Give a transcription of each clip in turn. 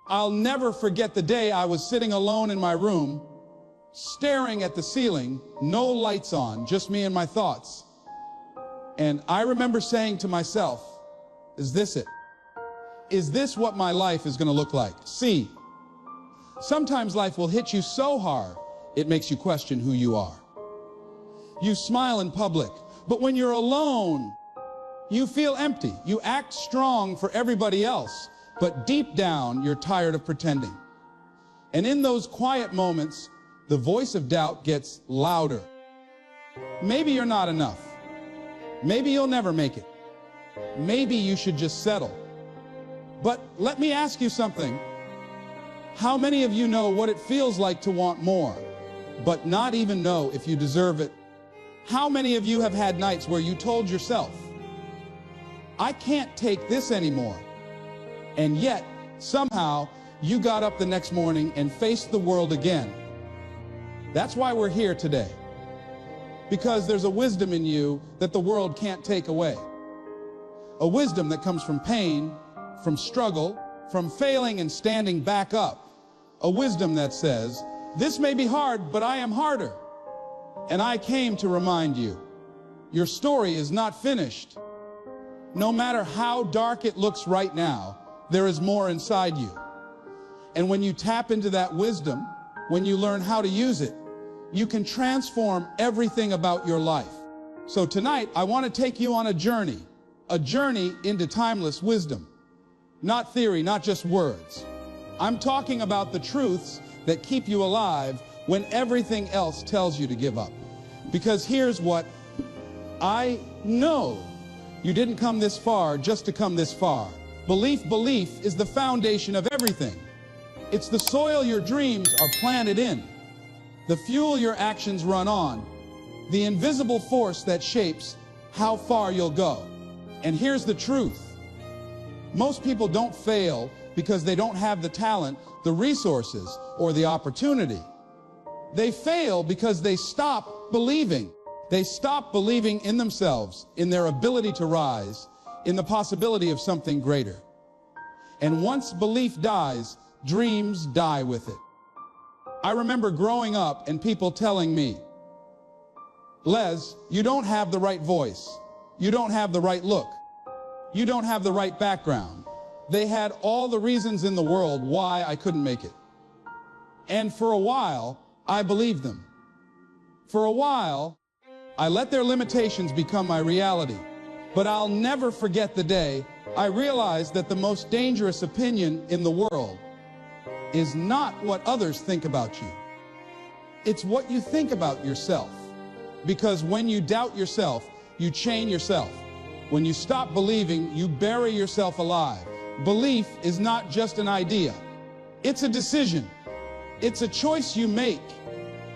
I'll never forget the day I was sitting alone in my room, staring at the ceiling, no lights on, just me and my thoughts. And I remember saying to myself, is this it? Is this what my life is going to look like? See, sometimes life will hit you so hard, it makes you question who you are. You smile in public, but when you're alone, you feel empty. You act strong for everybody else, but deep down, you're tired of pretending. And in those quiet moments, the voice of doubt gets louder. Maybe you're not enough. Maybe you'll never make it. Maybe you should just settle. But let me ask you something. How many of you know what it feels like to want more, but not even know if you deserve it? How many of you have had nights where you told yourself, I can't take this anymore? And yet, somehow, you got up the next morning and faced the world again. That's why we're here today. Because there's a wisdom in you that the world can't take away. A wisdom that comes from pain, from struggle, from failing and standing back up. A wisdom that says, this may be hard, but I am harder. And I came to remind you, your story is not finished. No matter how dark it looks right now, there is more inside you. And when you tap into that wisdom, when you learn how to use it, you can transform everything about your life. So tonight, I want to take you on a journey into timeless wisdom. Not theory, not just words. I'm talking about the truths that keep you alive when everything else tells you to give up. Because here's what I know. You didn't come this far just to come this far. Belief is the foundation of everything. It's the soil your dreams are planted in, the fuel your actions run on, the invisible force that shapes how far you'll go. And here's the truth. Most people don't fail because they don't have the talent, the resources, or the opportunity. They fail because they stop believing. They stop believing in themselves, in their ability to rise, in the possibility of something greater. And once belief dies, dreams die with it. I remember growing up and people telling me, Les, you don't have the right voice. You don't have the right look. You don't have the right background. They had all the reasons in the world why I couldn't make it. And for a while, I believed them. For a while, I let their limitations become my reality. But I'll never forget the day I realized that the most dangerous opinion in the world is not what others think about you. It's what you think about yourself. Because when you doubt yourself, you chain yourself. When you stop believing, you bury yourself alive. Belief is not just an idea. It's a decision. It's a choice you make.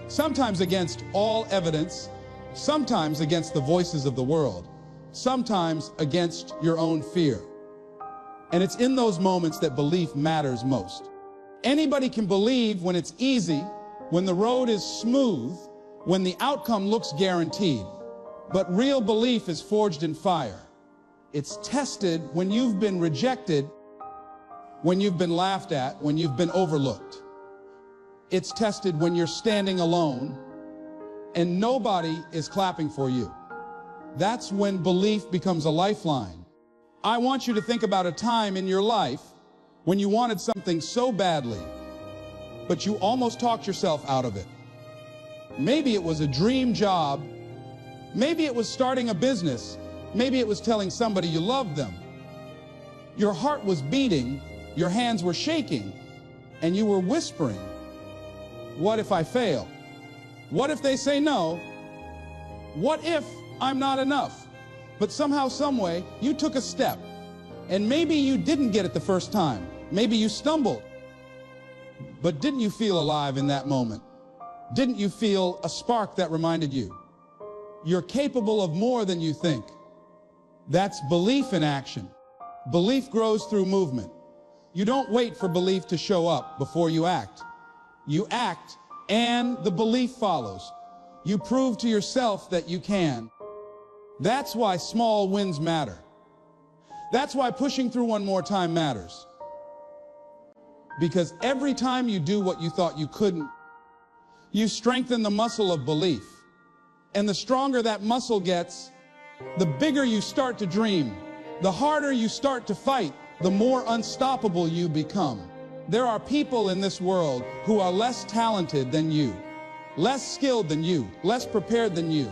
Sometimes against all evidence, sometimes against the voices of the world, sometimes against your own fear. And it's in those moments that belief matters most. Anybody can believe when it's easy, when the road is smooth, when the outcome looks guaranteed. But real belief is forged in fire. It's tested when you've been rejected, when you've been laughed at, when you've been overlooked. It's tested when you're standing alone and nobody is clapping for you. That's when belief becomes a lifeline. I want you to think about a time in your life when you wanted something so badly, but you almost talked yourself out of it. Maybe it was a dream job. Maybe it was starting a business. Maybe it was telling somebody you loved them. Your heart was beating, your hands were shaking, and you were whispering, what if I fail? What if they say no? What if I'm not enough? But somehow, someway, you took a step. And maybe you didn't get it the first time. Maybe you stumbled. But didn't you feel alive in that moment? Didn't you feel a spark that reminded you? You're capable of more than you think. That's belief in action. Belief grows through movement. You don't wait for belief to show up before you act. You act, and the belief follows. You prove to yourself that you can. That's why small wins matter. That's why pushing through one more time matters. Because every time you do what you thought you couldn't, you strengthen the muscle of belief. And the stronger that muscle gets, the bigger you start to dream. The harder you start to fight, the more unstoppable you become. There are people in this world who are less talented than you, less skilled than you, less prepared than you,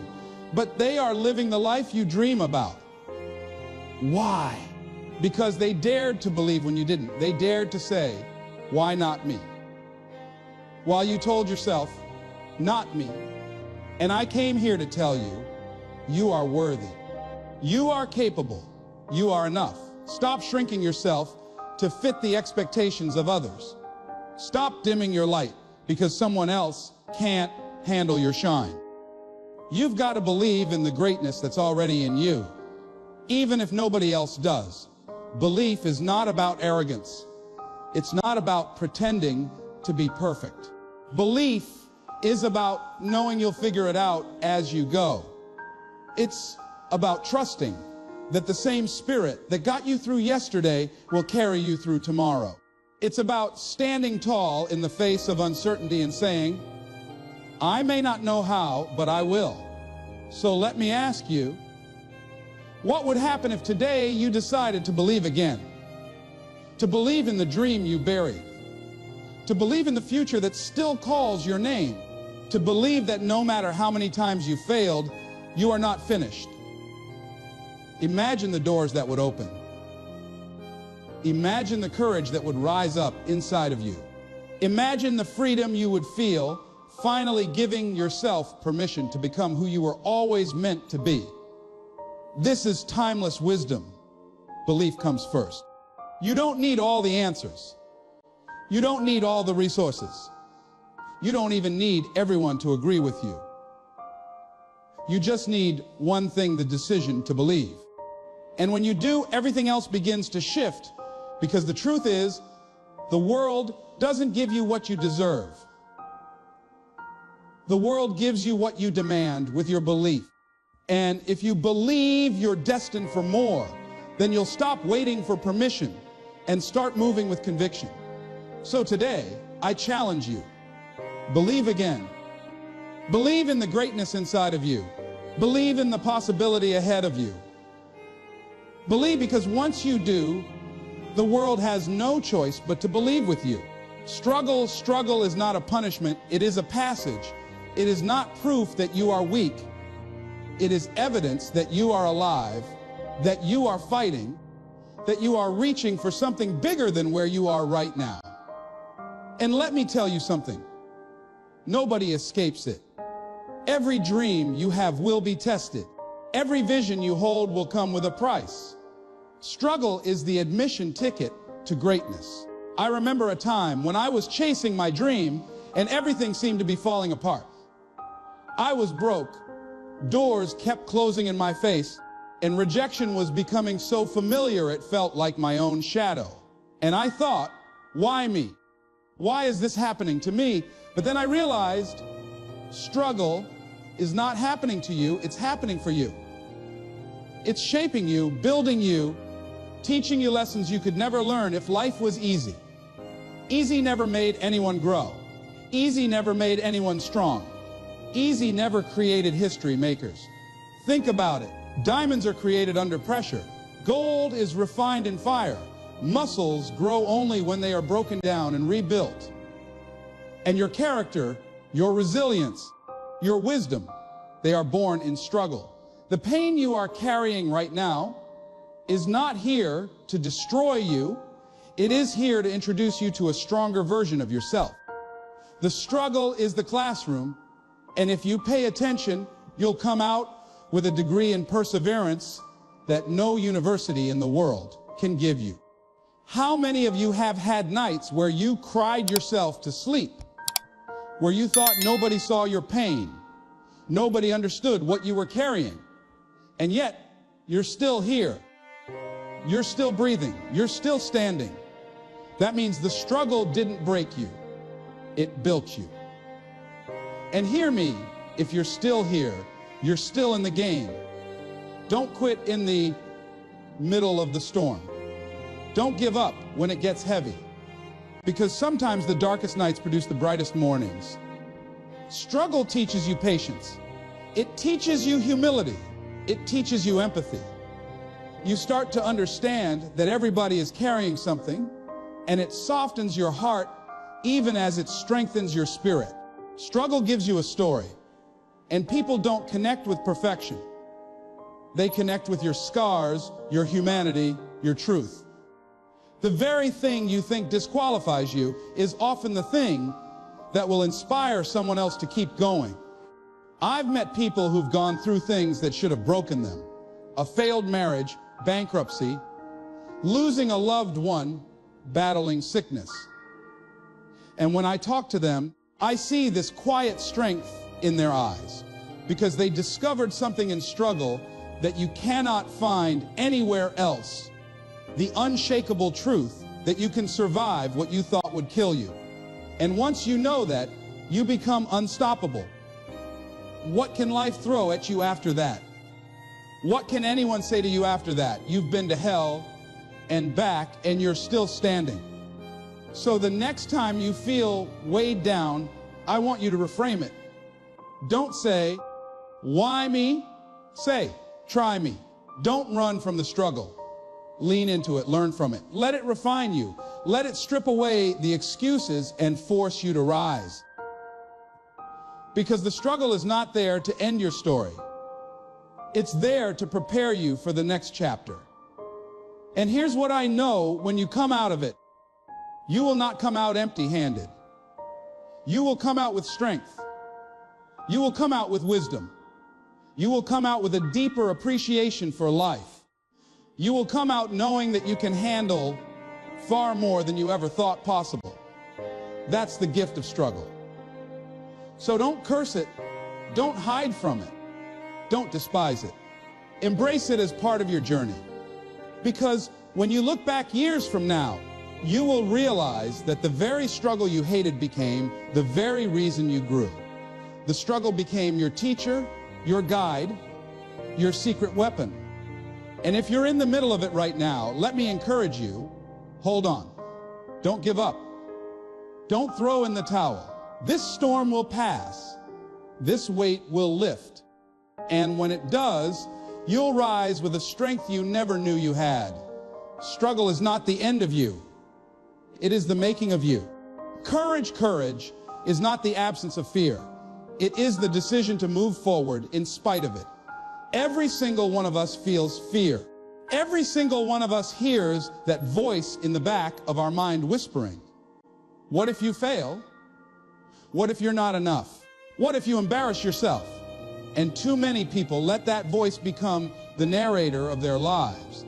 but they are living the life you dream about. Why? Because they dared to believe when you didn't. They dared to say, why not me? While you told yourself, not me. And I came here to tell you, you are worthy. You are capable. You are enough. Stop shrinking yourself to fit the expectations of others. Stop dimming your light because someone else can't handle your shine. You've got to believe in the greatness that's already in you, even if nobody else does. Belief is not about arrogance. It's not about pretending to be perfect. Belief is about knowing you'll figure it out as you go. It's about trusting that the same spirit that got you through yesterday will carry you through tomorrow. It's about standing tall in the face of uncertainty and saying, I may not know how, but I will. So let me ask you, what would happen if today you decided to believe again? To believe in the dream you buried? To believe in the future that still calls your name? To believe that no matter how many times you failed, you are not finished? Imagine the doors that would open. Imagine the courage that would rise up inside of you. Imagine the freedom you would feel finally giving yourself permission to become who you were always meant to be. This is timeless wisdom. Belief comes first. You don't need all the answers. You don't need all the resources. You don't even need everyone to agree with you. You just need one thing, the decision to believe. And when you do, everything else begins to shift, because the truth is, the world doesn't give you what you deserve. The world gives you what you demand with your belief. And if you believe you're destined for more, then you'll stop waiting for permission and start moving with conviction. So today, I challenge you. Believe again. Believe in the greatness inside of you. Believe in the possibility ahead of you. Believe, because once you do, the world has no choice but to believe with you. Struggle is not a punishment. It is a passage. It is not proof that you are weak. It is evidence that you are alive, that you are fighting, that you are reaching for something bigger than where you are right now. And let me tell you something. Nobody escapes it. Every dream you have will be tested. Every vision you hold will come with a price. Struggle is the admission ticket to greatness. I remember a time when I was chasing my dream and everything seemed to be falling apart. I was broke. Doors kept closing in my face, and rejection was becoming so familiar it felt like my own shadow. And I thought, why me? Why is this happening to me? But then I realized struggle is not happening to you, it's happening for you. It's shaping you, building you, teaching you lessons you could never learn if life was easy. Easy never made anyone grow. Easy never made anyone strong. Easy never created history makers. Think about it. Diamonds are created under pressure. Gold is refined in fire. Muscles grow only when they are broken down and rebuilt. And your character, your resilience, your wisdom, they are born in struggle. The pain you are carrying right now is not here to destroy you. It is here to introduce you to a stronger version of yourself. The struggle is the classroom, and if you pay attention, you'll come out with a degree in perseverance that no university in the world can give you. How many of you have had nights where you cried yourself to sleep, where you thought nobody saw your pain, nobody understood what you were carrying, and yet you're still here, you're still breathing, you're still standing? That means the struggle didn't break you, it built you. And hear me, if you're still here, you're still in the game. Don't quit in the middle of the storm. Don't give up when it gets heavy, because sometimes the darkest nights produce the brightest mornings. Struggle teaches you patience. It teaches you humility. It teaches you empathy. You start to understand that everybody is carrying something, and it softens your heart even as it strengthens your spirit. Struggle gives you a story, and people don't connect with perfection. They connect with your scars, your humanity, your truth. The very thing you think disqualifies you is often the thing that will inspire someone else to keep going. I've met people who've gone through things that should have broken them. A failed marriage, bankruptcy, losing a loved one, battling sickness. And when I talk to them, I see this quiet strength in their eyes, because they discovered something in struggle that you cannot find anywhere else. The unshakable truth that you can survive what you thought would kill you. And once you know that, you become unstoppable. What can life throw at you after that? What can anyone say to you after that? You've been to hell and back, and you're still standing. So the next time you feel weighed down, I want you to reframe it. Don't say, why me? Say, try me. Don't run from the struggle. Lean into it, learn from it. Let it refine you. Let it strip away the excuses and force you to rise. Because the struggle is not there to end your story. It's there to prepare you for the next chapter. And here's what I know: when you come out of it, you will not come out empty-handed. You will come out with strength. You will come out with wisdom. You will come out with a deeper appreciation for life. You will come out knowing that you can handle far more than you ever thought possible. That's the gift of struggle. So don't curse it. Don't hide from it. Don't despise it. Embrace it as part of your journey. Because when you look back years from now, you will realize that the very struggle you hated became the very reason you grew. The struggle became your teacher, your guide, your secret weapon. And if you're in the middle of it right now, let me encourage you, hold on. Don't give up. Don't throw in the towel. This storm will pass. This weight will lift. And when it does, you'll rise with a strength you never knew you had. Struggle is not the end of you. It is the making of you. Courage is not the absence of fear. It is the decision to move forward in spite of it. Every single one of us feels fear. Every single one of us hears that voice in the back of our mind whispering, what if you fail? What if you're not enough? What if you embarrass yourself? And too many people let that voice become the narrator of their lives.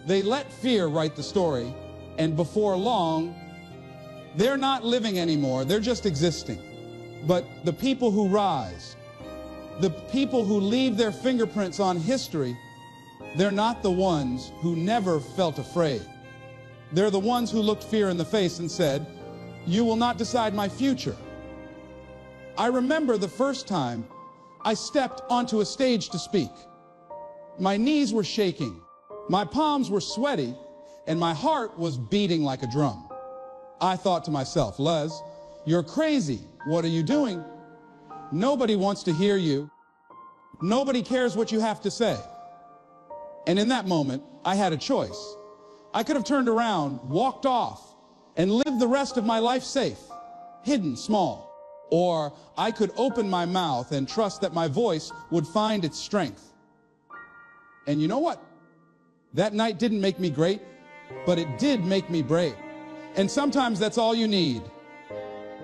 They let fear write the story, and before long, they're not living anymore, they're just existing. But the people who rise, the people who leave their fingerprints on history, they're not the ones who never felt afraid. They're the ones who looked fear in the face and said, you will not decide my future. I remember the first time I stepped onto a stage to speak. My knees were shaking, my palms were sweaty, and my heart was beating like a drum. I thought to myself, Les, you're crazy. What are you doing? Nobody wants to hear you. Nobody cares what you have to say. And in that moment, I had a choice. I could have turned around, walked off, and lived the rest of my life safe, hidden, small. Or I could open my mouth and trust that my voice would find its strength. And you know what? That night didn't make me great, but it did make me brave. And sometimes that's all you need.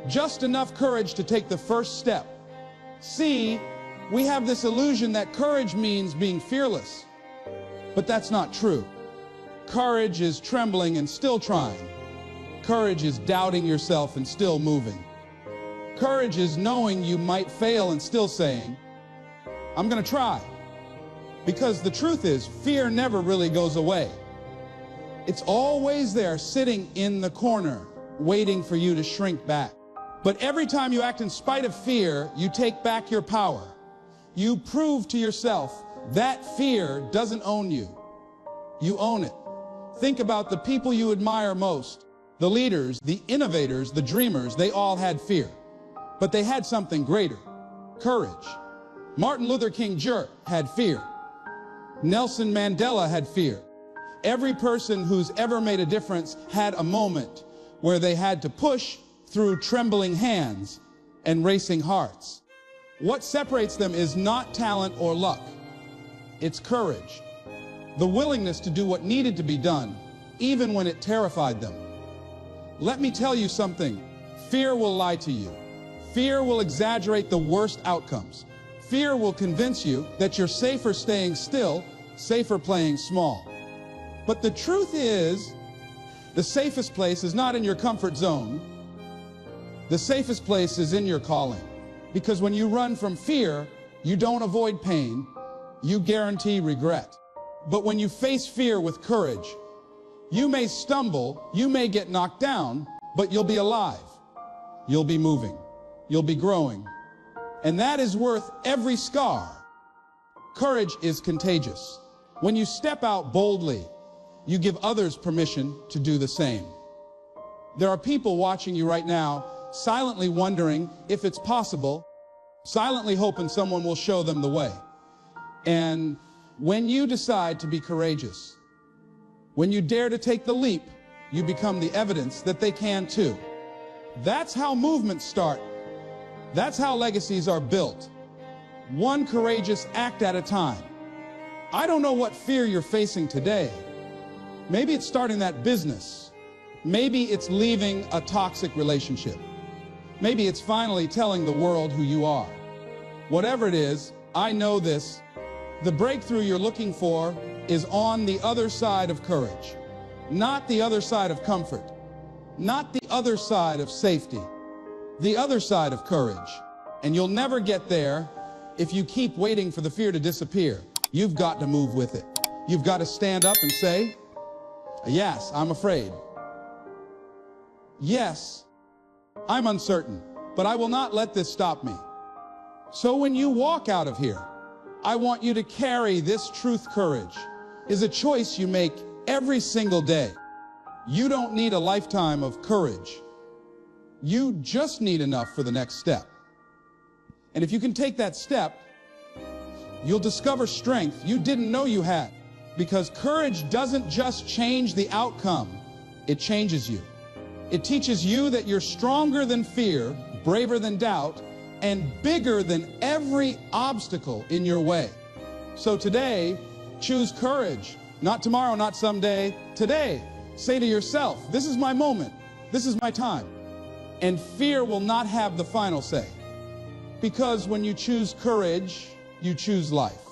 Just enough courage to take the first step. See, we have this illusion that courage means being fearless. But that's not true. Courage is trembling and still trying. Courage is doubting yourself and still moving. Courage is knowing you might fail and still saying, I'm going to try. Because the truth is, fear never really goes away. It's always there, sitting in the corner, waiting for you to shrink back. But every time you act in spite of fear, you take back your power. You prove to yourself that fear doesn't own you. You own it. Think about the people you admire most. The leaders, the innovators, the dreamers, they all had fear. But they had something greater: courage. Martin Luther King Jr. had fear. Nelson Mandela had fear. Every person who's ever made a difference had a moment where they had to push through trembling hands and racing hearts. What separates them is not talent or luck. It's courage. The willingness to do what needed to be done, even when it terrified them. Let me tell you something. Fear will lie to you. Fear will exaggerate the worst outcomes. Fear will convince you that you're safer staying still, safer playing small. But the truth is, the safest place is not in your comfort zone. The safest place is in your calling. Because when you run from fear, you don't avoid pain, you guarantee regret. But when you face fear with courage, you may stumble, you may get knocked down, but you'll be alive. You'll be moving. You'll be growing. And that is worth every scar. Courage is contagious. When you step out boldly, you give others permission to do the same. There are people watching you right now, silently wondering if it's possible, silently hoping someone will show them the way. And when you decide to be courageous, when you dare to take the leap, you become the evidence that they can too. That's how movements start. That's how legacies are built. One courageous act at a time. I don't know what fear you're facing today. Maybe it's starting that business. Maybe it's leaving a toxic relationship. Maybe it's finally telling the world who you are. Whatever it is, I know this. The breakthrough you're looking for is on the other side of courage, not the other side of comfort, not the other side of safety, the other side of courage. And you'll never get there if you keep waiting for the fear to disappear. You've got to move with it. You've got to stand up and say, yes, I'm afraid. Yes, I'm uncertain, but I will not let this stop me. So when you walk out of here, I want you to carry this truth. Courage is a choice you make every single day. You don't need a lifetime of courage. You just need enough for the next step. And if you can take that step, you'll discover strength you didn't know you had. Because courage doesn't just change the outcome, it changes you. It teaches you that you're stronger than fear, braver than doubt, and bigger than every obstacle in your way. So today, choose courage. Not tomorrow, not someday. Today, say to yourself, this is my moment. This is my time. And fear will not have the final say. Because when you choose courage, you choose life.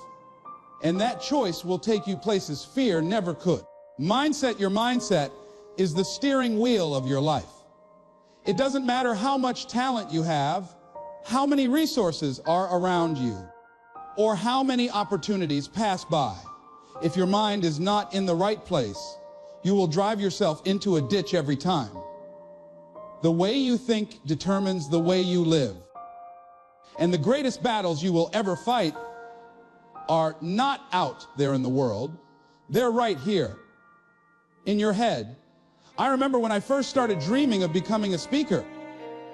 And that choice will take you places fear never could. Mindset, your mindset is the steering wheel of your life. It doesn't matter how much talent you have, how many resources are around you, or how many opportunities pass by. If your mind is not in the right place, you will drive yourself into a ditch every time. The way you think determines the way you live. And the greatest battles you will ever fight are not out there in the world. They're right here, in your head. I remember when I first started dreaming of becoming a speaker,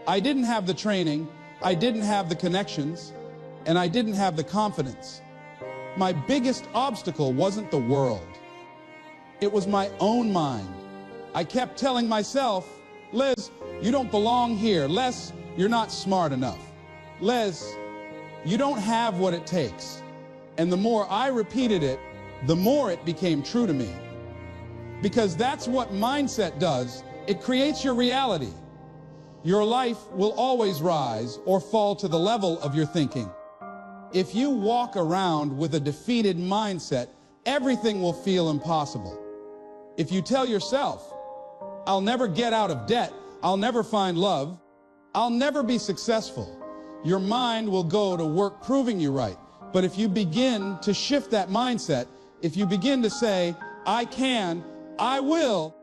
I didn't have the training, I didn't have the connections, and I didn't have the confidence. My biggest obstacle wasn't the world. It was my own mind. I kept telling myself, Les, you don't belong here. Les, you're not smart enough. Les, you don't have what it takes. And the more I repeated it, the more it became true to me. Because that's what mindset does. It creates your reality. Your life will always rise or fall to the level of your thinking. If you walk around with a defeated mindset, everything will feel impossible. If you tell yourself, I'll never get out of debt, I'll never find love, I'll never be successful, your mind will go to work proving you right. But if you begin to shift that mindset, if you begin to say, I can, I will,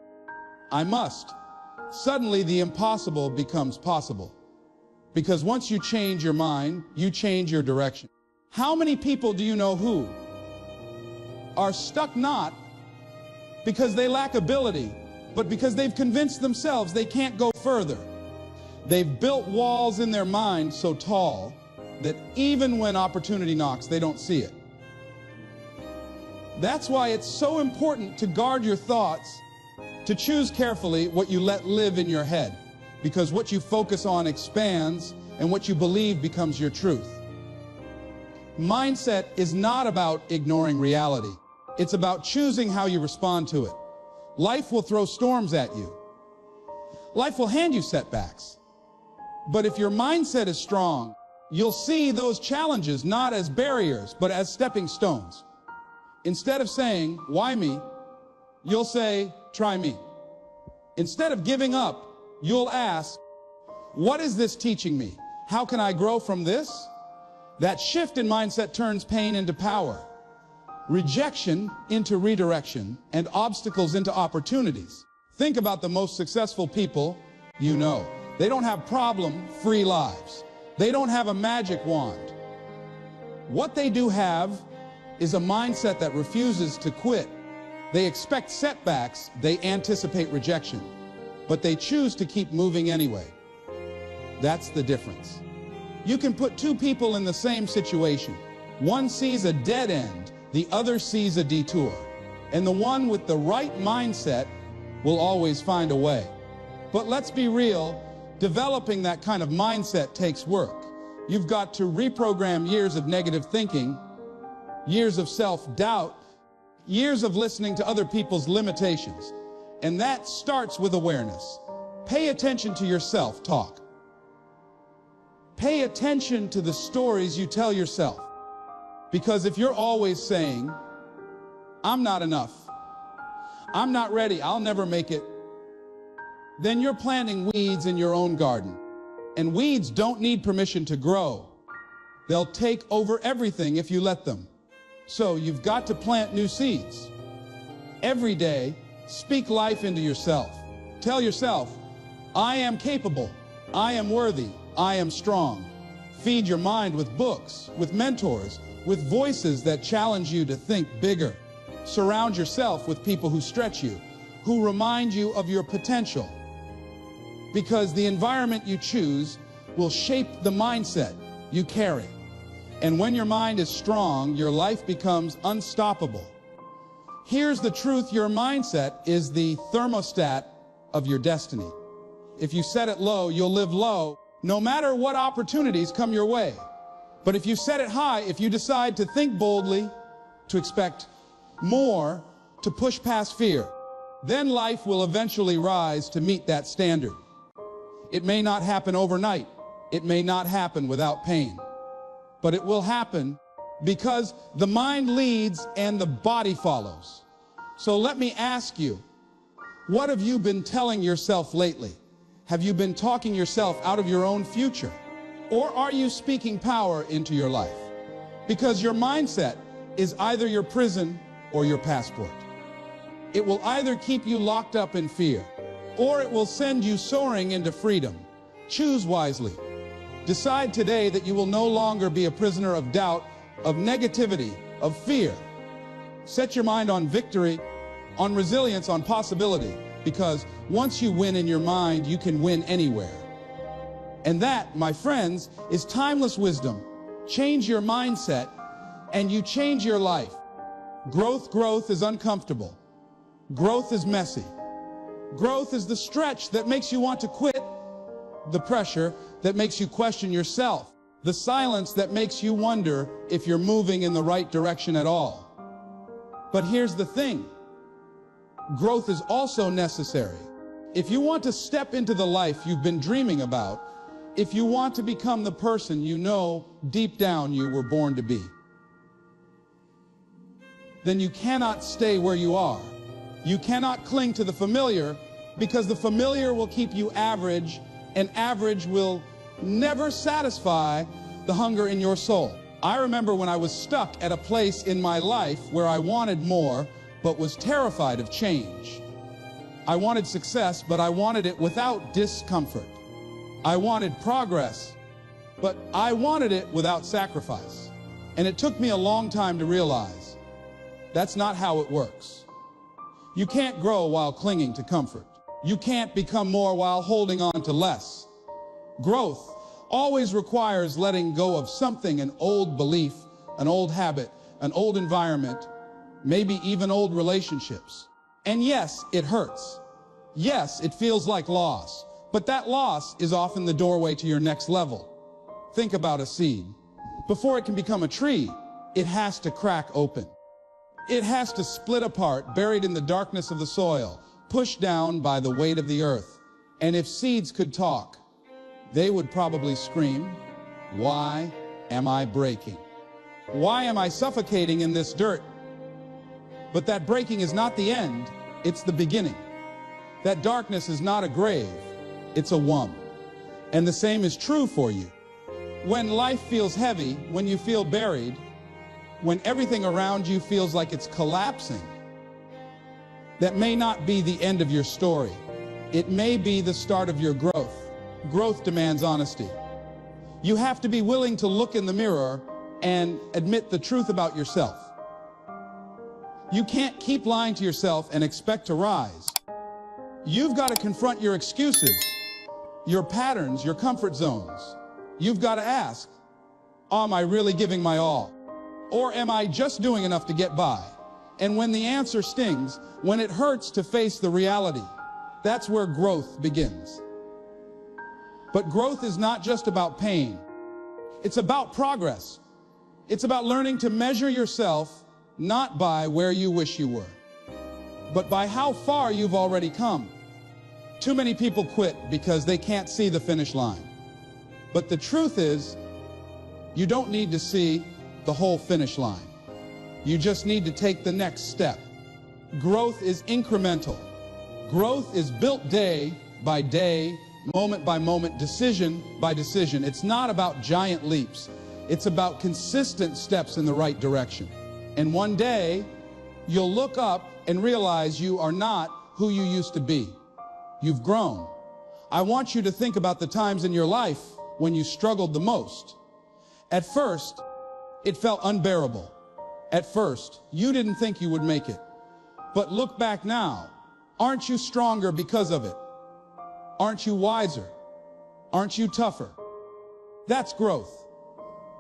I must, suddenly the impossible becomes possible. Because once you change your mind, you change your direction. How many people do you know who are stuck not because they lack ability, but because they've convinced themselves they can't go further. They've built walls in their mind so tall that even when opportunity knocks, they don't see it. That's why it's so important to guard your thoughts, to choose carefully what you let live in your head, because what you focus on expands and what you believe becomes your truth. Mindset is not about ignoring reality. It's about choosing how you respond to it. Life will throw storms at you. Life will hand you setbacks. But if your mindset is strong, you'll see those challenges not as barriers, but as stepping stones. Instead of saying, "Why me?" you'll say, "Try me." Instead of giving up, you'll ask, "What is this teaching me? How can I grow from this?" That shift in mindset turns pain into power, rejection into redirection, and obstacles into opportunities. Think about the most successful people you know. They don't have problem-free lives. They don't have a magic wand. What they do have is a mindset that refuses to quit. They expect setbacks, they anticipate rejection, but they choose to keep moving anyway. That's the difference. You can put two people in the same situation. One sees a dead end, the other sees a detour. And the one with the right mindset will always find a way. But let's be real, developing that kind of mindset takes work. You've got to reprogram years of negative thinking, years of self-doubt, years of listening to other people's limitations. And that starts with awareness. Pay attention to your self-talk. Pay attention to the stories you tell yourself. Because if you're always saying, "I'm not enough, I'm not ready, I'll never make it," then you're planting weeds in your own garden. And weeds don't need permission to grow. They'll take over everything if you let them. So you've got to plant new seeds. Every day, speak life into yourself. Tell yourself, "I am capable, I am worthy, I am strong." Feed your mind with books, with mentors, with voices that challenge you to think bigger. Surround yourself with people who stretch you, who remind you of your potential. Because the environment you choose will shape the mindset you carry. And when your mind is strong, your life becomes unstoppable. Here's the truth: your mindset is the thermostat of your destiny. If you set it low, you'll live low, no matter what opportunities come your way. But if you set it high, if you decide to think boldly, to expect more, to push past fear, then life will eventually rise to meet that standard. It may not happen overnight. It may not happen without pain. But it will happen because the mind leads and the body follows. So let me ask you, what have you been telling yourself lately? Have you been talking yourself out of your own future? Or are you speaking power into your life? Because your mindset is either your prison or your passport. It will either keep you locked up in fear, or it will send you soaring into freedom. Choose wisely. Decide today that you will no longer be a prisoner of doubt, of negativity, of fear. Set your mind on victory, on resilience, on possibility, because once you win in your mind, you can win anywhere. And that, my friends, is timeless wisdom. Change your mindset, and you change your life. Growth is uncomfortable. Growth is messy. Growth is the stretch that makes you want to quit, the pressure that makes you question yourself, the silence that makes you wonder if you're moving in the right direction at all. But here's the thing. Growth is also necessary. If you want to step into the life you've been dreaming about, if you want to become the person you know deep down you were born to be, then you cannot stay where you are. You cannot cling to the familiar, because the familiar will keep you average, and average will never satisfy the hunger in your soul. I remember when I was stuck at a place in my life where I wanted more, but was terrified of change. I wanted success, but I wanted it without discomfort. I wanted progress, but I wanted it without sacrifice. And it took me a long time to realize that's not how it works. You can't grow while clinging to comfort. You can't become more while holding on to less. Growth always requires letting go of something, an old belief, an old habit, an old environment, maybe even old relationships. And yes, it hurts. Yes, it feels like loss, but that loss is often the doorway to your next level. Think about a seed. Before it can become a tree, it has to crack open. It has to split apart, buried in the darkness of the soil, pushed down by the weight of the earth. And if seeds could talk, they would probably scream, "Why am I breaking? Why am I suffocating in this dirt?" But that breaking is not the end, it's the beginning. That darkness is not a grave, it's a womb. And the same is true for you. When life feels heavy, when you feel buried, when everything around you feels like it's collapsing, that may not be the end of your story. It may be the start of your growth. Growth demands honesty. You have to be willing to look in the mirror and admit the truth about yourself. You can't keep lying to yourself and expect to rise. You've got to confront your excuses, your patterns, your comfort zones. You've got to ask, am I really giving my all? Or am I just doing enough to get by? And when the answer stings, when it hurts to face the reality, that's where growth begins. But growth is not just about pain. It's about progress. It's about learning to measure yourself not by where you wish you were, but by how far you've already come. Too many people quit because they can't see the finish line. But the truth is, you don't need to see the whole finish line. You just need to take the next step. Growth is incremental. Growth is built day by day, moment by moment, decision by decision. It's not about giant leaps. It's about consistent steps in the right direction. And one day, you'll look up and realize you are not who you used to be. You've grown. I want you to think about the times in your life when you struggled the most. At first, it felt unbearable. At first, you didn't think you would make it. But look back now. Aren't you stronger because of it? Aren't you wiser? Aren't you tougher? That's growth.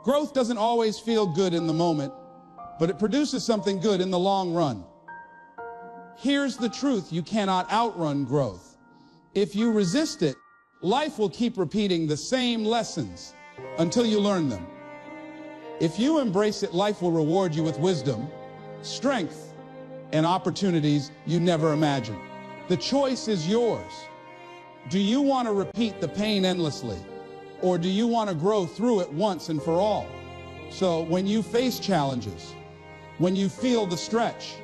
Growth doesn't always feel good in the moment, but it produces something good in the long run. Here's the truth: you cannot outrun growth. If you resist it, life will keep repeating the same lessons until you learn them. If you embrace it, life will reward you with wisdom, strength, and opportunities you never imagined. The choice is yours. Do you want to repeat the pain endlessly, or do you want to grow through it once and for all? So when you face challenges, when you feel the stretch,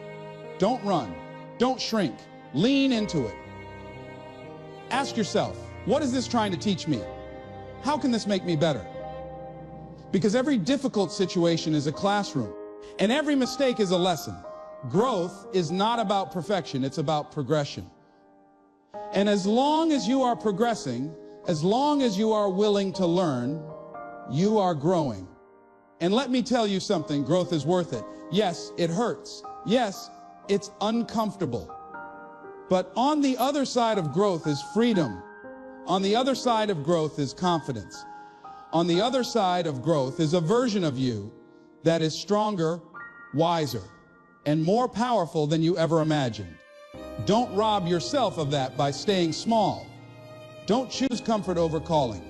don't run, don't shrink, lean into it. Ask yourself, what is this trying to teach me? How can this make me better? Because every difficult situation is a classroom, and every mistake is a lesson. Growth is not about perfection, it's about progression. And as long as you are progressing, as long as you are willing to learn, you are growing. And let me tell you something, growth is worth it. Yes, it hurts. Yes, it's uncomfortable. But on the other side of growth is freedom. On the other side of growth is confidence. On the other side of growth is a version of you that is stronger, wiser, and more powerful than you ever imagined. Don't rob yourself of that by staying small. Don't choose comfort over calling.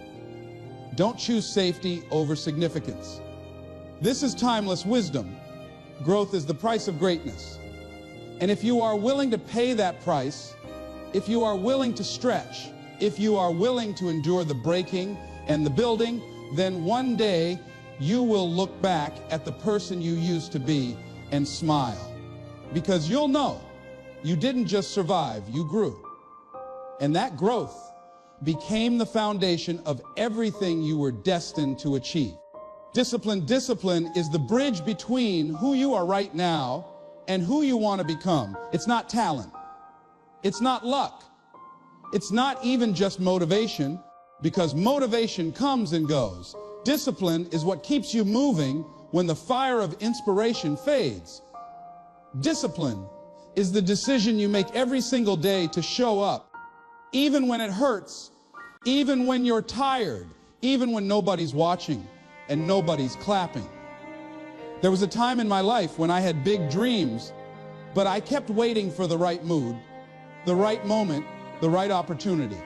Don't choose safety over significance. This is timeless wisdom. Growth is the price of greatness. And if you are willing to pay that price, if you are willing to stretch, if you are willing to endure the breaking and the building, then one day you will look back at the person you used to be and smile. Because you'll know you didn't just survive, you grew. And that growth became the foundation of everything you were destined to achieve. Discipline is the bridge between who you are right now and who you want to become. It's not talent. It's not luck. It's not even just motivation, because motivation comes and goes. Discipline is what keeps you moving when the fire of inspiration fades. Discipline is the decision you make every single day to show up, even when it hurts, even when you're tired, even when nobody's watching and nobody's clapping. There was a time in my life when I had big dreams, but I kept waiting for the right mood, the right moment, the right opportunity.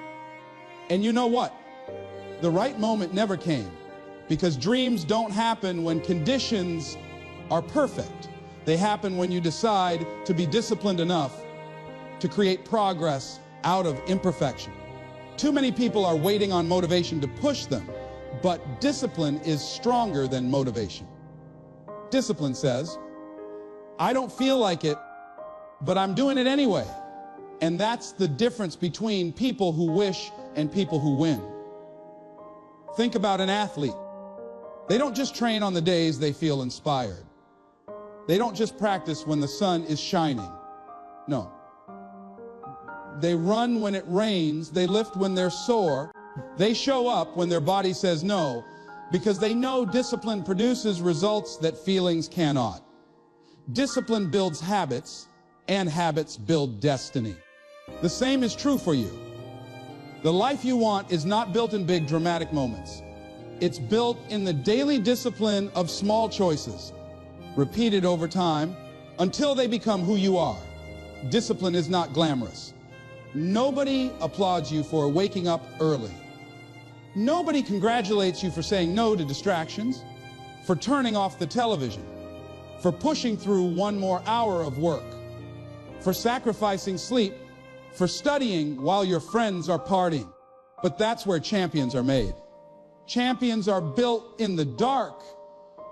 And you know what? The right moment never came, because dreams don't happen when conditions are perfect. They happen when you decide to be disciplined enough to create progress out of imperfection. Too many people are waiting on motivation to push them, but discipline is stronger than motivation. Discipline says, I don't feel like it, but I'm doing it anyway. And that's the difference between people who wish and people who win. Think about an athlete. They don't just train on the days they feel inspired. They don't just practice when the sun is shining. No. They run when it rains. They lift when they're sore. They show up when their body says no, because they know discipline produces results that feelings cannot. Discipline builds habits, and habits build destiny. The same is true for you. The life you want is not built in big dramatic moments. It's built in the daily discipline of small choices, repeated over time until they become who you are. Discipline is not glamorous. Nobody applauds you for waking up early. Nobody congratulates you for saying no to distractions, for turning off the television, for pushing through one more hour of work, for sacrificing sleep, for studying while your friends are partying. But that's where champions are made. Champions are built in the dark,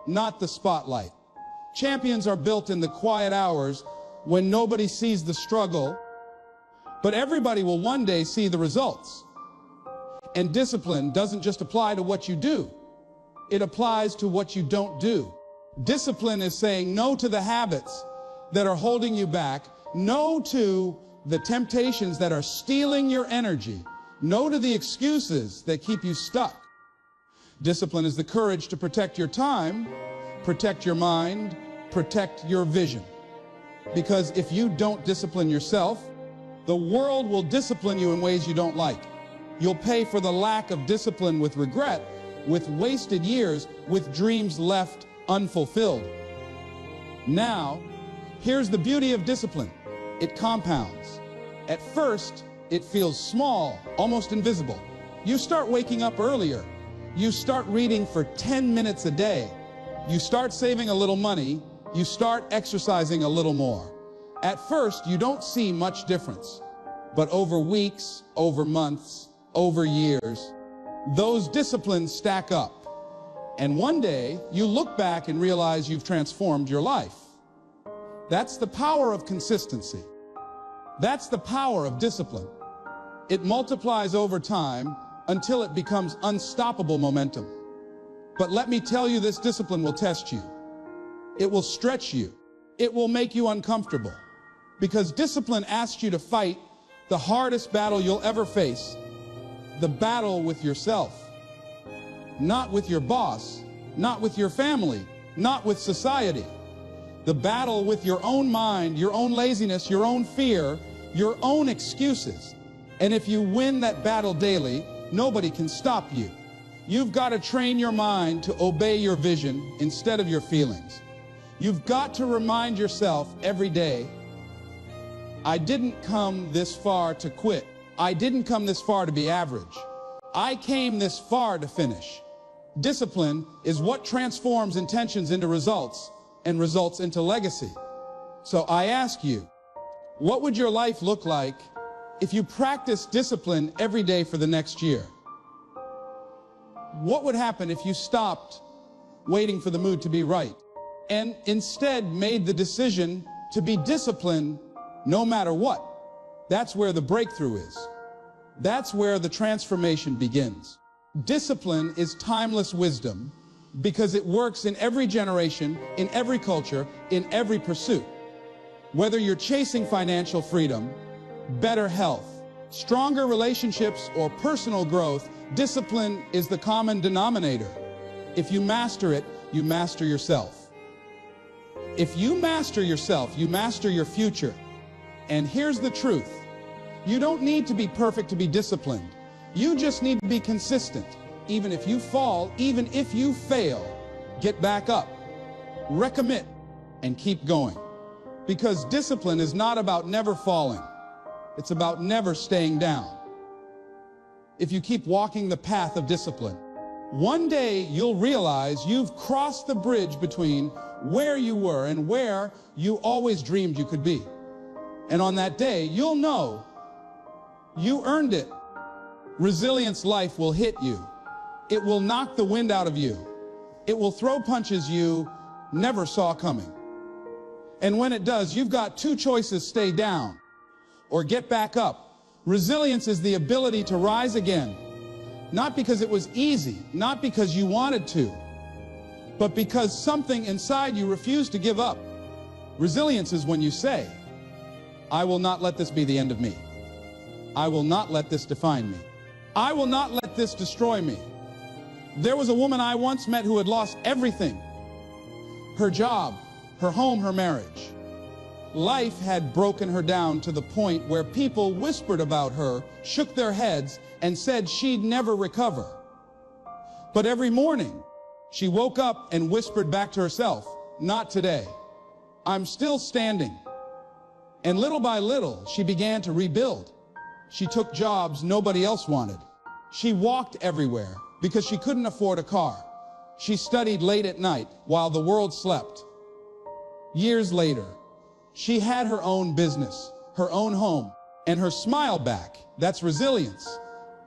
not the spotlight. Champions are built in the quiet hours when nobody sees the struggle, but everybody will one day see the results. And discipline doesn't just apply to what you do. It applies to what you don't do. Discipline is saying no to the habits that are holding you back, no to the temptations that are stealing your energy, no to the excuses that keep you stuck. Discipline is the courage to protect your time, protect your mind, protect your vision. Because if you don't discipline yourself, the world will discipline you in ways you don't like. You'll pay for the lack of discipline with regret, with wasted years, with dreams left unfulfilled. Now, here's the beauty of discipline. It compounds. At first, it feels small, almost invisible. You start waking up earlier. You start reading for 10 minutes a day. You start saving a little money. You start exercising a little more. At first, you don't see much difference. But over weeks, over months, over years, those disciplines stack up. And one day, you look back and realize you've transformed your life. That's the power of consistency. That's the power of discipline. It multiplies over time until it becomes unstoppable momentum. But let me tell you, this discipline will test you. It will stretch you. It will make you uncomfortable. Because discipline asks you to fight the hardest battle you'll ever face, the battle with yourself. Not with your boss, not with your family, not with society. The battle with your own mind, your own laziness, your own fear, your own excuses. And if you win that battle daily, nobody can stop you. You've got to train your mind to obey your vision instead of your feelings. You've got to remind yourself every day, I didn't come this far to quit. I didn't come this far to be average. I came this far to finish. Discipline is what transforms intentions into results and results into legacy. So I ask you, what would your life look like if you practiced discipline every day for the next year? What would happen if you stopped waiting for the mood to be right and instead made the decision to be disciplined no matter what? That's where the breakthrough is. That's where the transformation begins. Discipline is timeless wisdom because it works in every generation, in every culture, in every pursuit. Whether you're chasing financial freedom, better health, stronger relationships, or personal growth, discipline is the common denominator. If you master it, you master yourself. If you master yourself, you master your future. And here's the truth. You don't need to be perfect to be disciplined. You just need to be consistent. Even if you fall, even if you fail, get back up, recommit, and keep going. Because discipline is not about never falling. It's about never staying down. If you keep walking the path of discipline, one day you'll realize you've crossed the bridge between where you were and where you always dreamed you could be. And on that day, you'll know you earned it. Resilience life will hit you. It will knock the wind out of you. It will throw punches you never saw coming. And when it does, you've got two choices: stay down or get back up. Resilience is the ability to rise again, not because it was easy, not because you wanted to, but because something inside you refused to give up. Resilience is when you say, I will not let this be the end of me. I will not let this define me. I will not let this destroy me. There was a woman I once met who had lost everything: her job, her home, her marriage. Life had broken her down to the point where people whispered about her, shook their heads, and said she'd never recover. But every morning, she woke up and whispered back to herself, not today. I'm still standing. And little by little, she began to rebuild. She took jobs nobody else wanted. She walked everywhere because she couldn't afford a car. She studied late at night while the world slept. Years later, she had her own business, her own home, and her smile back. That's resilience.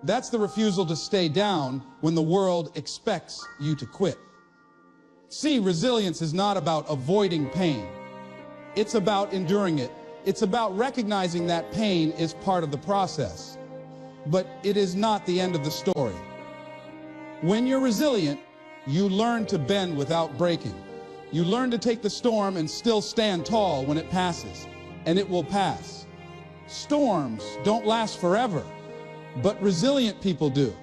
That's the refusal to stay down when the world expects you to quit. See, resilience is not about avoiding pain. It's about enduring it. It's about recognizing that pain is part of the process. But it is not the end of the story. When you're resilient, you learn to bend without breaking. You learn to take the storm and still stand tall when it passes. And it will pass. Storms don't last forever, but resilient people do.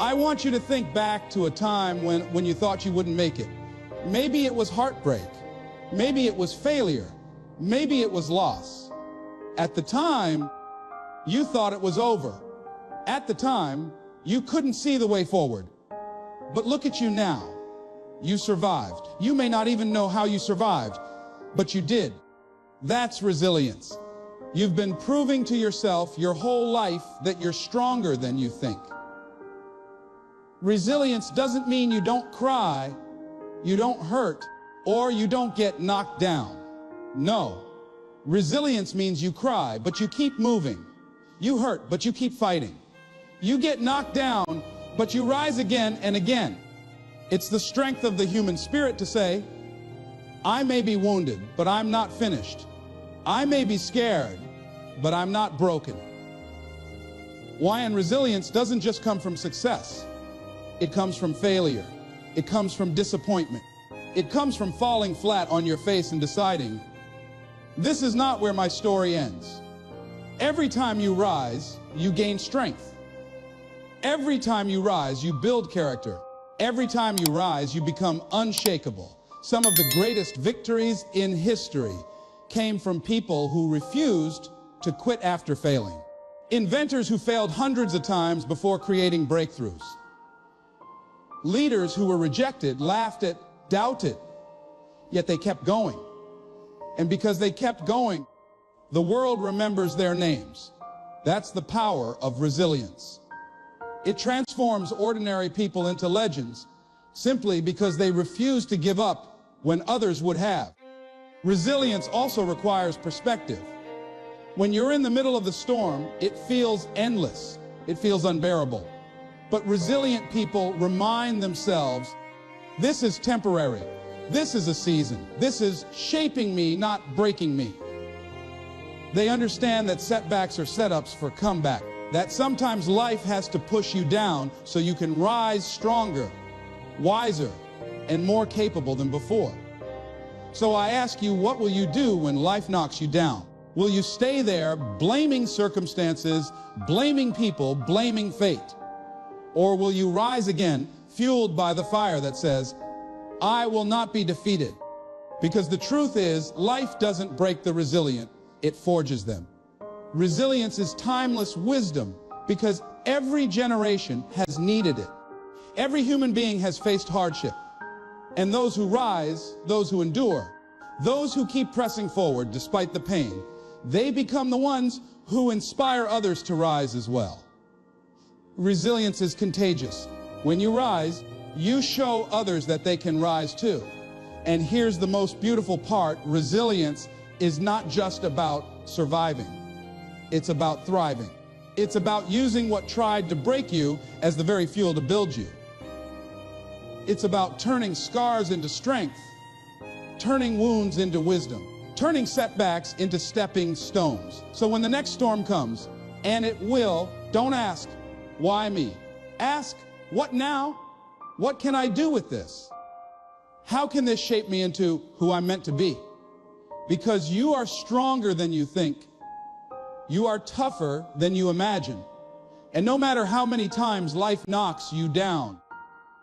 I want you to think back to a time when you thought you wouldn't make it. Maybe it was heartbreak. Maybe it was failure. Maybe it was loss. At the time, you thought it was over. At the time, you couldn't see the way forward. But look at you now. You survived. You may not even know how you survived, but you did. That's resilience. You've been proving to yourself your whole life that you're stronger than you think. Resilience doesn't mean you don't cry, you don't hurt, or you don't get knocked down. No. Resilience means you cry, but you keep moving. You hurt, but you keep fighting. You get knocked down, but you rise again and again. It's the strength of the human spirit to say, I may be wounded, but I'm not finished. I may be scared, but I'm not broken. Why? And resilience doesn't just come from success. It comes from failure. It comes from disappointment. It comes from falling flat on your face and deciding, this is not where my story ends. Every time you rise, you gain strength. Every time you rise, you build character. Every time you rise, you become unshakable. Some of the greatest victories in history came from people who refused to quit after failing. Inventors who failed hundreds of times before creating breakthroughs. Leaders who were rejected, laughed at, doubted, yet they kept going. And because they kept going, the world remembers their names. That's the power of resilience. It transforms ordinary people into legends simply because they refuse to give up when others would have. Resilience also requires perspective. When you're in the middle of the storm, it feels endless. It feels unbearable. But resilient people remind themselves, this is temporary. This is a season. This is shaping me, not breaking me. They understand that setbacks are setups for comeback. That sometimes life has to push you down so you can rise stronger, wiser, and more capable than before. So I ask you, what will you do when life knocks you down? Will you stay there blaming circumstances, blaming people, blaming fate? Or will you rise again, fueled by the fire that says, I will not be defeated? Because the truth is, life doesn't break the resilient. it forges them. Resilience is timeless wisdom because every generation has needed it. Every human being has faced hardship. And those who rise, those who endure, those who keep pressing forward despite the pain, they become the ones who inspire others to rise as well. Resilience is contagious. When you rise, you show others that they can rise too. And here's the most beautiful part: resilience is not just about surviving. It's about thriving. It's about using what tried to break you as the very fuel to build you. It's about turning scars into strength, turning wounds into wisdom, turning setbacks into stepping stones. So when the next storm comes, and it will, don't ask, why me? Ask, what now? What can I do with this? How can this shape me into who I'm meant to be? Because you are stronger than you think. You are tougher than you imagine. And no matter how many times life knocks you down,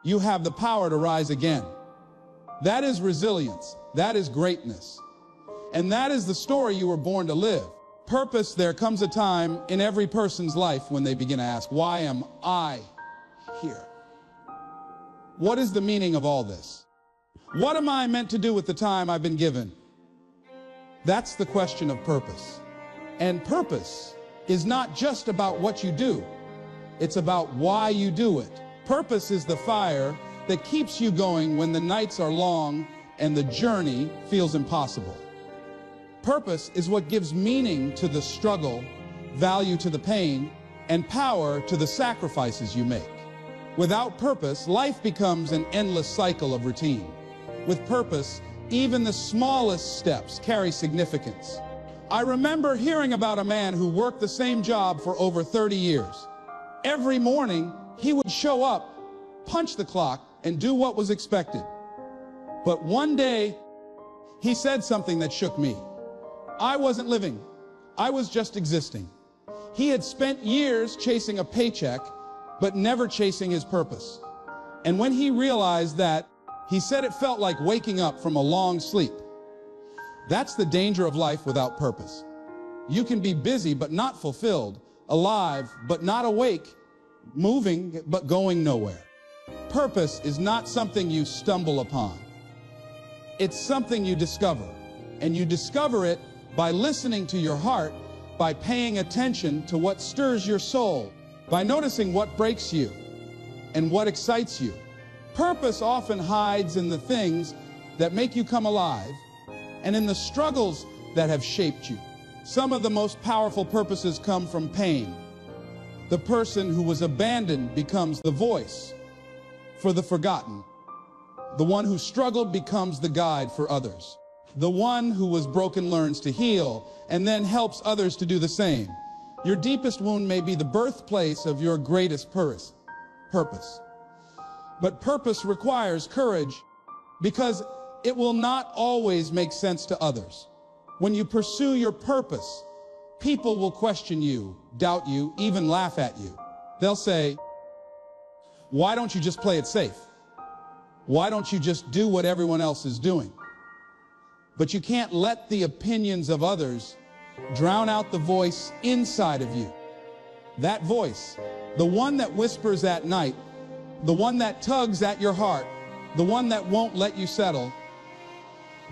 you have the power to rise again. That is resilience. That is greatness. And that is the story you were born to live. Purpose, there comes a time in every person's life when they begin to ask, why am I here? What is the meaning of all this? What am I meant to do with the time I've been given? That's the question of purpose. And purpose is not just about what you do. It's about why you do it. Purpose is the fire that keeps you going when the nights are long and the journey feels impossible. Purpose is what gives meaning to the struggle, value to the pain, and power to the sacrifices you make. Without purpose, life becomes an endless cycle of routine. With purpose, even the smallest steps carry significance. I remember hearing about a man who worked the same job for over 30 years. Every morning, he would show up, punch the clock, and do what was expected. But one day, he said something that shook me. I wasn't living. I was just existing. He had spent years chasing a paycheck, but never chasing his purpose. And when he realized that, he said it felt like waking up from a long sleep. That's the danger of life without purpose. You can be busy but not fulfilled, alive but not awake, moving but going nowhere. Purpose is not something you stumble upon. It's something you discover. And you discover it by listening to your heart, by paying attention to what stirs your soul, by noticing what breaks you and what excites you. Purpose often hides in the things that make you come alive and in the struggles that have shaped you. Some of the most powerful purposes come from pain. The person who was abandoned becomes the voice for the forgotten. The one who struggled becomes the guide for others. The one who was broken learns to heal and then helps others to do the same. Your deepest wound may be the birthplace of your greatest purpose. But purpose requires courage because it will not always make sense to others. When you pursue your purpose, people will question you, doubt you, even laugh at you. They'll say, why don't you just play it safe? Why don't you just do what everyone else is doing? But you can't let the opinions of others drown out the voice inside of you. That voice, the one that whispers at night, the one that tugs at your heart, the one that won't let you settle,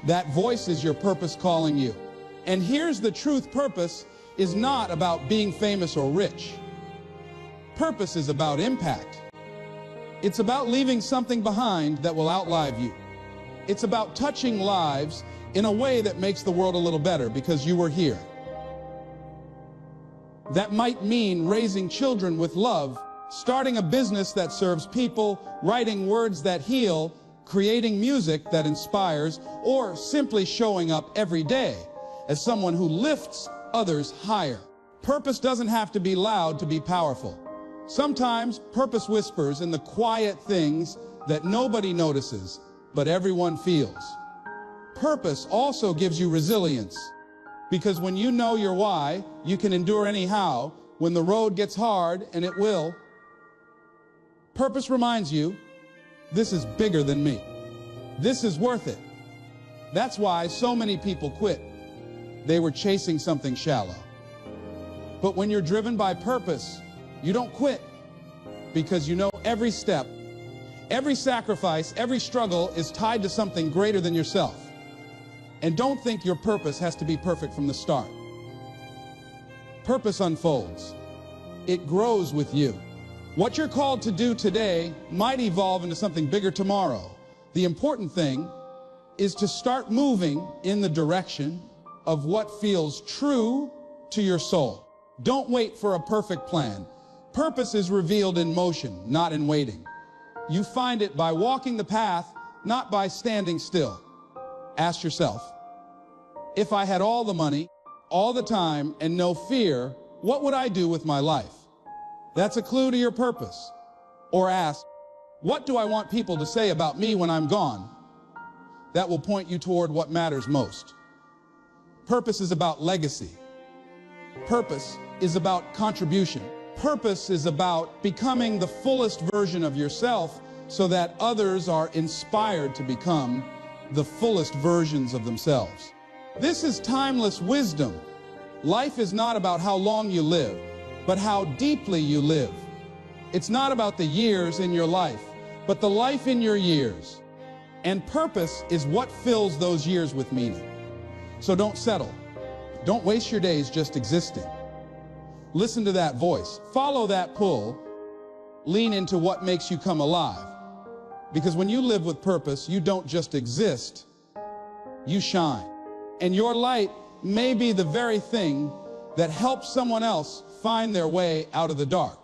that voice is your purpose calling you. And here's the truth: purpose is not about being famous or rich. Purpose is about impact. It's about leaving something behind that will outlive you. It's about touching lives in a way that makes the world a little better because you were here. That might mean raising children with love, starting a business that serves people, writing words that heal, creating music that inspires, or simply showing up every day as someone who lifts others higher. Purpose doesn't have to be loud to be powerful. Sometimes purpose whispers in the quiet things that nobody notices, but everyone feels. Purpose also gives you resilience, because when you know your why, you can endure anyhow when the road gets hard, and it will. Purpose reminds you, this is bigger than me. This is worth it. That's why so many people quit. they were chasing something shallow. But when you're driven by purpose, you don't quit, because you know every step, every sacrifice, every struggle is tied to something greater than yourself. And don't think your purpose has to be perfect from the start. Purpose unfolds. It grows with you. What you're called to do today might evolve into something bigger tomorrow. The important thing is to start moving in the direction of what feels true to your soul. Don't wait for a perfect plan. Purpose is revealed in motion, not in waiting. You find it by walking the path, not by standing still. Ask yourself, if I had all the money, all the time, and no fear, what would I do with my life? That's a clue to your purpose. Or ask, what do I want people to say about me when I'm gone? That will point you toward what matters most. Purpose is about legacy. Purpose is about contribution. Purpose is about becoming the fullest version of yourself so that others are inspired to become the fullest versions of themselves. This is timeless wisdom. Life is not about how long you live, but how deeply you live. It's not about the years in your life, but the life in your years. And purpose is what fills those years with meaning. So don't settle. Don't waste your days just existing. Listen to that voice. Follow that pull. Lean into what makes you come alive. Because when you live with purpose, you don't just exist, you shine. And your light may be the very thing that helps someone else find their way out of the dark.